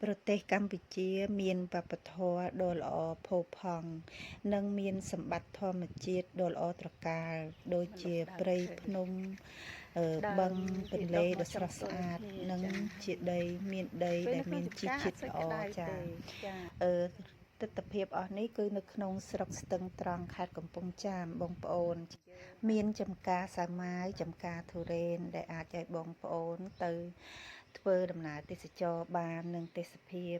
ប្រទេសកម្ពុជាមានវប្បធម៌ដ៏ល្អផូរផង់និងមានសម្បត្តិធម្មជាតិដ៏ល្អត្រកាលដូចជាព្រៃភ្នំបឹងទន្លេដ៏ស្រស់ស្អាតនិងជាដីមានដីដែលមានជីជាតិល្អចា៎ទិដ្ឋភាពអស់នេះគឺនៅក្នុងស្រុកស្ទឹងត្រង់ខេត្តកំពង់ចាមបងប្អូនមានចំការសាម៉ាវចំការទុរេនដែលអាចឲ្យបងប្អូនទៅធ្វើដំណើរទេសចរបាននឹងទេសភាព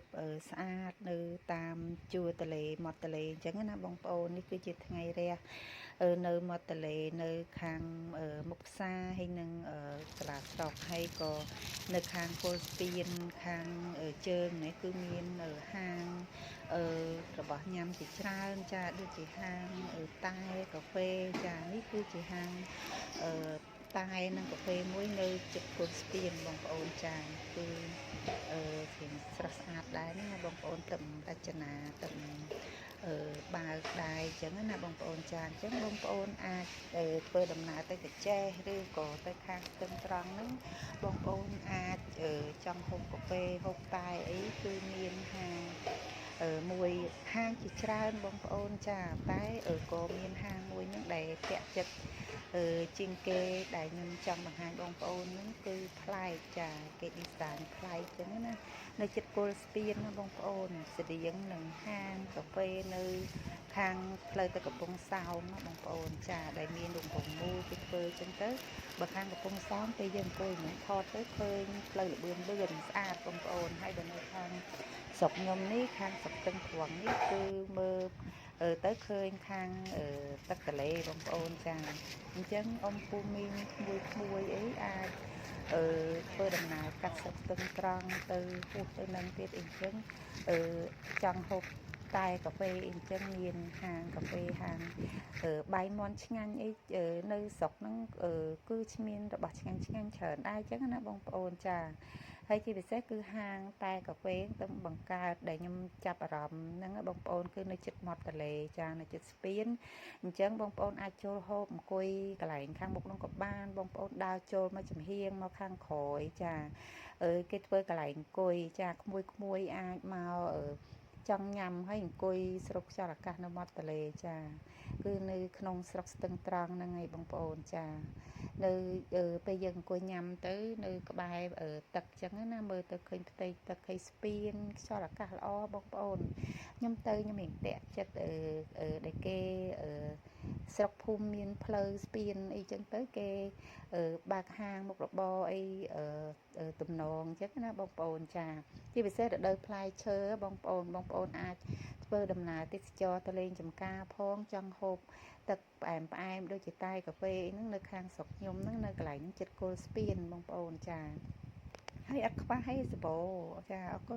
ស្អាតនៅតាមជួរទន្លេមាត់ទន្លេអញ្ចឹងណាបងប្អូននេះគឺជាថ្ងៃរះនៅមាត់ទន្លេនៅខាងមុខផ្សារហើយនឹងសាលាស្រុកហើយក៏នៅខាងគល់ស្ពានខាងជើងនេះគឺមានហាងរបស់ញ៉ាំជាច្រើនចាដូចជាហាងតែកាហ្វេចានេះគឺជាហាងតែនិងកាហ្វេមួយនៅជិតគល់ស្ពានបងប្អូនចាគឺភាពស្រស់ស្អាតដែរណាបងប្អូនទៅរចនាទៅបើកដែរអញ្ចឹងណាបងប្អូនចាអញ្ចឹងបងប្អូនអាចធ្វើដំណើរទៅកាចេះឬក៏ទៅខាងស្ទឹងត្រង់ហ្នឹងបងប្អូនអាចចង់ហូបកាហ្វេហូបតែអីគឺមានហាងមួយហាងជាច្រើនបងប្អូនចាតែក៏មានហាងមួយហ្នឹងដែលពាក់ចិត្តជាងគេដែលខ្ញុំចង់បង្ហាញបងប្អូនហ្នឹងគឺប្លែកចាគេ design ប្លែកចឹងណានៅជិតគល់ស្ពានណាបងប្អូនស្តៀងនឹងហាងកាហ្វេនៅខាងផ្លូវទៅកំពង់សោមណាបងប្អូនចាដែលមានរង្វង់មូលគេធ្វើចឹងទៅបើខាងកំពង់សោមពេលយើងអង្គុយនឹងថតទៅឃើញផ្លូវលឿនស្អាតបងប្អូនហើយបើនៅខាងស្រុកខ្ញុំនេះខាងស្រុកស្ទឹងត្រង់នេះគឺមើលទៅឃើញខាងទឹកទន្លេបងប្អូនចាអញ្ចឹងអ៊ំពូមីងក្មួយអីអាចធ្វើដំណើរកាត់ស្រុកស្ទឹងត្រង់ទៅហួសទៅនឹងទៀតអីចឹងចង់ហូបតែកាហ្វេអីចឹងមានហាងកាហ្វេហាងបាយមាន់ឆ្ងាញ់អីនៅស្រុកហ្នឹងគឺមានរបស់ឆ្ងាញ់ច្រើនដែរចឹងណាបងប្អូនចាហើយជាពិសេសគឺហាងតែកាហ្វេទៅបង្កើតដែលខ្ញុំចាប់អារម្មណ៍ហ្នឹងបងប្អូនគឺនៅជិតមាត់ទន្លេចានៅជិតស្ពានអញ្ចឹងបងប្អូនអាចចូលហូបអង្គុយកន្លែងខាងមុខនោះក៏បានបងប្អូនដើរចូលមកចំហៀងមកខាងក្រោយចាគេធ្វើកន្លែងអង្គុយចាក្មួយអាចមកចង់ញ៉ាំហើយអង្គុយស្រូបខ្យល់អាកាសនៅមាត់ទន្លេចាគឺនៅក្នុងស្រុកស្ទឹងត្រង់ហ្នឹងឯងបងប្អូនចានៅពេលយើងអង្គុយញ៉ាំទៅនៅក្បែរទឹកចឹងណាមើលទៅឃើញផ្ទៃទឹកឃើញស្ពានខ្យល់អាកាសល្អបងប្អូនខ្ញុំមានតាក់ចិត្តដែលគេស្រុកភូមិមានផ្លូវស្ពានអីចឹងទៅគេបើកហាងមុខរបរអីទំនងចឹងណាបងប្អូនចាជាពិសេសរដូវផ្លែឈើបងប្អូនអាចធ្វើដំណើរទេសចរទៅលេងចំការផងចង់ហូបទឹកផ្អែមដូចជាតែកាហ្វេហ្នឹងនៅខាងស្រុកខ្ញុំហ្នឹងនៅកន្លែងជិតគល់ស្ពានបងប្អូនចាហើយអត់ខ្វះអីសបោចាអរគុណ